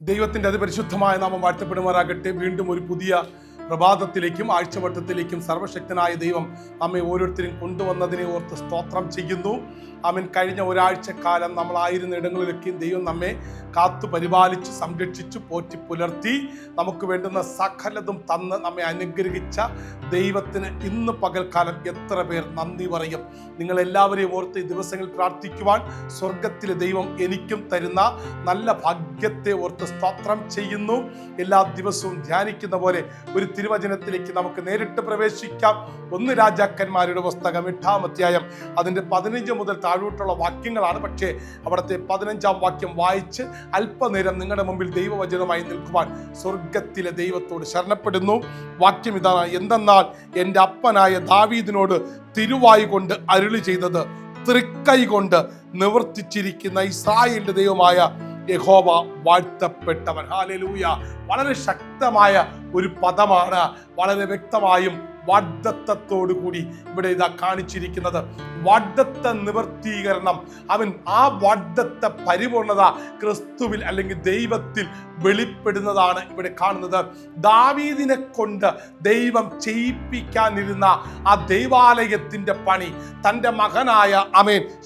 ദൈവത്തിൻ്റെ അതിപരിശുദ്ധമായ നാമം വാഴ്ത്തപ്പെടുമാറാകട്ടെ. വീണ്ടും ഒരു പുതിയ പ്രഭാതത്തിലേക്കും ആഴ്ചവട്ടത്തിലേക്കും സർവശക്തനായ ദൈവം നമ്മെ ഓരോരുത്തരും കൊണ്ടുവന്നതിനെ ഓർത്ത് സ്തോത്രം ചെയ്യുന്നു. അവൻ കഴിഞ്ഞ ഒരാഴ്ചക്കാലം നമ്മളായിരുന്ന ഇടങ്ങളിലൊക്കെയും ദൈവം നമ്മെ കാത്തു പരിപാലിച്ച് സംരക്ഷിച്ചു പോറ്റി പുലർത്തി നമുക്ക് വേണ്ടുന്ന സകലതും തന്ന് നമ്മെ അനുഗ്രഹിച്ച ദൈവത്തിന് ഇന്ന് പകൽക്കാലം എത്ര പേർ നന്ദി പറയും? നിങ്ങളെല്ലാവരെയും ഓർത്ത് ഈ ദിവസങ്ങളിൽ പ്രാർത്ഥിക്കുവാൻ സ്വർഗത്തിലെ ദൈവം എനിക്കും തരുന്ന നല്ല ഭാഗ്യത്തെ ഓർത്ത് സ്തോത്രം ചെയ്യുന്നു. എല്ലാ ദിവസവും ധ്യാനിക്കുന്ന പോലെ ഒരു തിരുവചനത്തിലേക്ക് നമുക്ക് നേരിട്ട് പ്രവേശിക്കാം. 1 രാജാക്കന്മാരുടെ പുസ്തകം 8-ാം അധ്യായം അതിൻ്റെ 15 മുതൽ താഴോട്ടുള്ള വാക്യങ്ങളാണ്. പക്ഷേ അവിടുത്തെ 15-ാം വാക്യം വായിച്ച് അല്പനേരം നിങ്ങളുടെ മുമ്പിൽ ദൈവവചനമായി നിൽക്കുവാൻ സ്വർഗത്തിലെ ദൈവത്തോട് ശരണപ്പെടുന്നു. വാക്യം ഇതാണ്: എന്തെന്നാൽ എൻ്റെ അപ്പനായ ദാവീദിനോട് തിരുവായി കൊണ്ട് അരുളി ചെയ്തത് തൃക്കൈ കൊണ്ട് നിവർത്തിച്ചിരിക്കുന്ന ഇസ്രായേലിന്റെ ദൈവമായ യഹോവ വാഴ്ത്തപ്പെട്ടവൻ. ഹല്ലേലൂയ. വളരെ ശക്തമായ ഒരു പദമാണ്. വളരെ വ്യക്തമായും വാഗ്ദത്തത്തോടു കൂടി ഇവിടെ ഇതാ കാണിച്ചിരിക്കുന്നത്. വാഗ്ദത്ത നിവർത്തീകരണം, അവൻ ആ വാഗ്ദത്ത പരിപൂർണത ക്രിസ്തുവിൽ അല്ലെങ്കിൽ ദൈവത്തിൽ വെളിപ്പെടുന്നതാണ് ഇവിടെ കാണുന്നത്. ദാവീദിനെ കൊണ്ട് ദൈവം ചെയ്യിപ്പിക്കാനിരുന്ന ആ ദൈവാലയത്തിന്റെ പണി തൻ്റെ മകനായ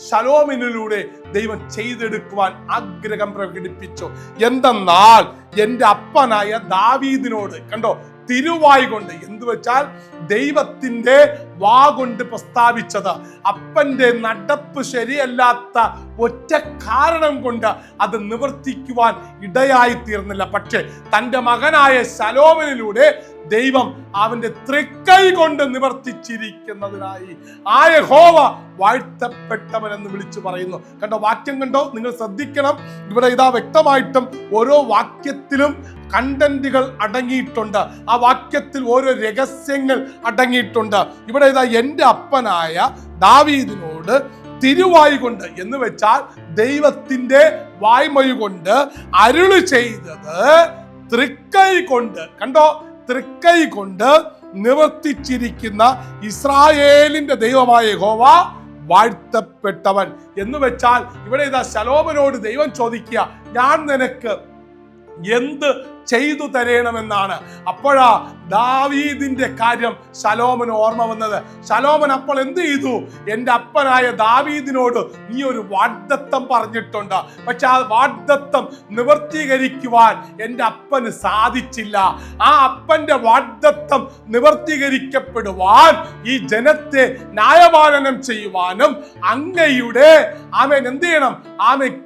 ശലോമോനിലൂടെ ദൈവം ചെയ്തെടുക്കുവാൻ ആഗ്രഹം പ്രകടിപ്പിച്ചു. എന്തെന്നാൽ എൻ്റെ അപ്പനായ ദാവീദിനോട്, കണ്ടോ, തിരുവായി കൊണ്ട്, എന്തു വെച്ചാൽ ദൈവത്തിന്റെ വാ കൊണ്ട് പ്രസ്താവിച്ചത്. അപ്പന്റെ നടപ്പ് ശരിയല്ലാത്ത ഒറ്റ കാരണം കൊണ്ട് അത് നിവർത്തിക്കുവാൻ ഇടയായി തീർന്നില്ല. പക്ഷേ തൻ്റെ മകനായ ശലോമോനിലൂടെ ദൈവം അവന്റെ തൃക്കൈ കൊണ്ട് നിവർത്തിച്ചിരിക്കുന്നതിനായി ആ യഹോവ വാഴ്ത്തപ്പെട്ടവൻ എന്ന് വിളിച്ചു പറയുന്നു. കണ്ടോ, വാക്യം കണ്ടോ? നിങ്ങൾ ശ്രദ്ധിക്കണം. ഇവിടെ ഇതാ വ്യക്തമായിട്ടും ഓരോ വാക്യത്തിലും കണ്ടന്റുകൾ അടങ്ങിയിട്ടുണ്ട്. ആ വാക്യത്തിൽ ഓരോ രഹസ്യങ്ങൾ അടങ്ങിയിട്ടുണ്ട്. ഇവിടെ ഇതാ എൻ്റെ അപ്പനായ ദാവീദിനോട് തിരുവായി കൊണ്ട് എന്ന് വെച്ചാൽ ദൈവത്തിന്റെ വായ്മൊഴി കൊണ്ട് അരുളി ചെയ്തത് തൃക്കൈ കൊണ്ട്, കണ്ടോ, തൃക്കൈ കൊണ്ട് നിവർത്തിച്ചിരിക്കുന്ന ഇസ്രായേലിന്റെ ദൈവമായ യഹോവ വാഴ്ത്തപ്പെട്ടവൻ എന്ന് വെച്ചാൽ ഇവിടെ ഇതാ ശലോമോനോട് ദൈവം ചോദിക്കുക, ഞാൻ നിനക്ക് എന്ത് ചെയ്തു തരണമെന്നാണ്. അപ്പോഴാ ദാവീദിന്റെ കാര്യം ശലോമോന് ഓർമ്മ വന്നത്. ശലോമോൻ അപ്പോൾ എന്ത് ചെയ്തു? എൻ്റെ അപ്പനായ ദാവീദിനോട് നീ ഒരു വാഗ്ദത്തം പറഞ്ഞിട്ടുണ്ട്, പക്ഷെ ആ വാഗ്ദത്തം നിവർത്തീകരിക്കുവാൻ എൻ്റെ അപ്പന് സാധിച്ചില്ല. ആ അപ്പന്റെ വാഗ്ദത്തം നിവർത്തീകരിക്കപ്പെടുവാൻ ഈ ജനത്തെ ന്യായപാലനം ചെയ്യുവാനും അങ്ങയുടെ എന്ത് ചെയ്യണം?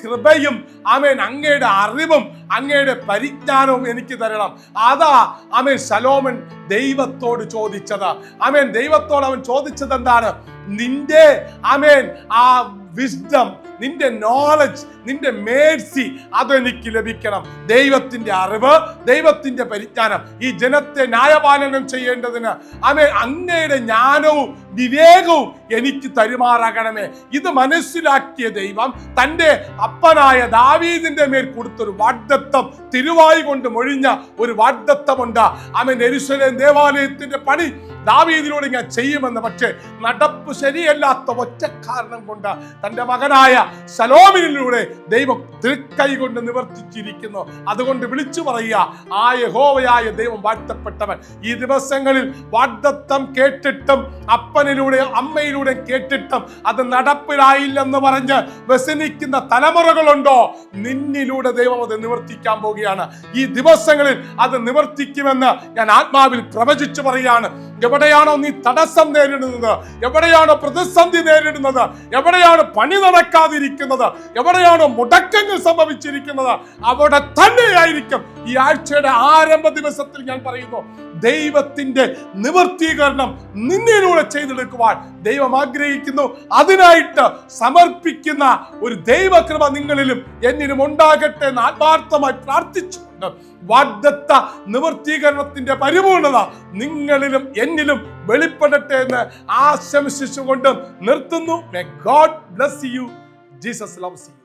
കൃപയും അങ്ങയുടെ അറിവും അങ്ങയുടെ പരിജ്ഞാനവും എനിക്ക് തരണം. അതാ ശലോമോൻ ദൈവത്തോട് ചോദിച്ചത്. ദൈവത്തോട് അവൻ ചോദിച്ചത് എന്താണ്? നിന്റെ ആ വിസ്ഡം, നിന്റെ നോളജ്, നിന്റെ മേഴ്സി അതെനിക്ക് ലഭിക്കണം. ദൈവത്തിന്റെ അറിവ്, ദൈവത്തിന്റെ പരിജ്ഞാനം ഈ ജനത്തെ ന്യായപാലനം ചെയ്യേണ്ടതിന് അങ്ങയുടെ ജ്ഞാനവും വിവേകവും എനിക്ക് തരുമാറാകണമേ. ഇത് മനസ്സിലാക്കിയ ദൈവം തൻ്റെ അപ്പനായ ദാവീദിന്റെ മേൽ കൊടുത്തൊരു വാഗ്ദത്തം, തിരുവായി കൊണ്ട് മൊഴിഞ്ഞ ഒരു വാഗ്ദത്തമുണ്ട്. യെരൂശലേം ദേവാലയത്തിന്റെ പണി ദാവീദിനോട് ഞാൻ ചെയ്യുമെന്ന്. പക്ഷേ നടപ്പ് ശരിയല്ലാത്ത ഒറ്റ കാരണം കൊണ്ട് തൻ്റെ മകനായ ശലോമോനിലൂടെ ദൈവം തൃക്കൈ കൊണ്ട് നിവർത്തിച്ചിരിക്കുന്നു. അതുകൊണ്ട് വിളിച്ചു പറയുക, ആ യഹോവയായ ദൈവം വാഴ്ത്തപ്പെട്ടവൻ. ഈ ദിവസങ്ങളിൽ വാഗ്ദത്തം കേട്ടിട്ടും അപ്പനിലൂടെ അമ്മയിലൂടെ കേട്ടിട്ടും അത് നടപ്പിലായില്ലെന്ന് പറഞ്ഞ് വ്യസനിക്കുന്ന തലമുറകളുണ്ടോ? നിന്നിലൂടെ ദൈവം അത് നിവർത്തിക്കാൻ പോവുകയാണ്. ഈ ദിവസങ്ങളിൽ അത് നിവർത്തിക്കുമെന്ന് ഞാൻ ആത്മാവിൽ പ്രവചിച്ചു പറയുകയാണ്. എവിടെയാണോ നീ തടസ്സം നേരിടുന്നത്, എവിടെയാണോ പ്രതിസന്ധി നേരിടുന്നത്, എവിടെയാണോ പണി നടക്കാതിരിക്കുന്നത്, എവിടെയാണോ മുടക്കങ്ങൾ സംഭവിച്ചിരിക്കുന്നത്, അവിടെ തന്നെയായിരിക്കും ഈ ആഴ്ചയുടെ ആരംഭ ദിവസത്തിൽ ഞാൻ പറയുന്നു, ദൈവത്തിന്റെ നിവർത്തീകരണം നിന്നിലൂടെ ചെയ്തെടുക്കുവാൻ ദൈവം ആഗ്രഹിക്കുന്നു. അതിനായിട്ട് സമർപ്പിക്കുന്ന ഒരു ദൈവകൃപ നിങ്ങളിലും എന്നിലും ഉണ്ടാകട്ടെ എന്ന് ആത്മാർത്ഥമായി പ്രാർത്ഥിച്ചുകൊണ്ട് വാഗ്ദത്ത നിവർത്തീകരണത്തിന്റെ പരിപൂർണത നിങ്ങളിലും എന്നിലും വെളിപ്പെടട്ടെ എന്ന് ആശംസിച്ചുകൊണ്ട് നിർത്തുന്നു. May God bless you. Jesus loves you.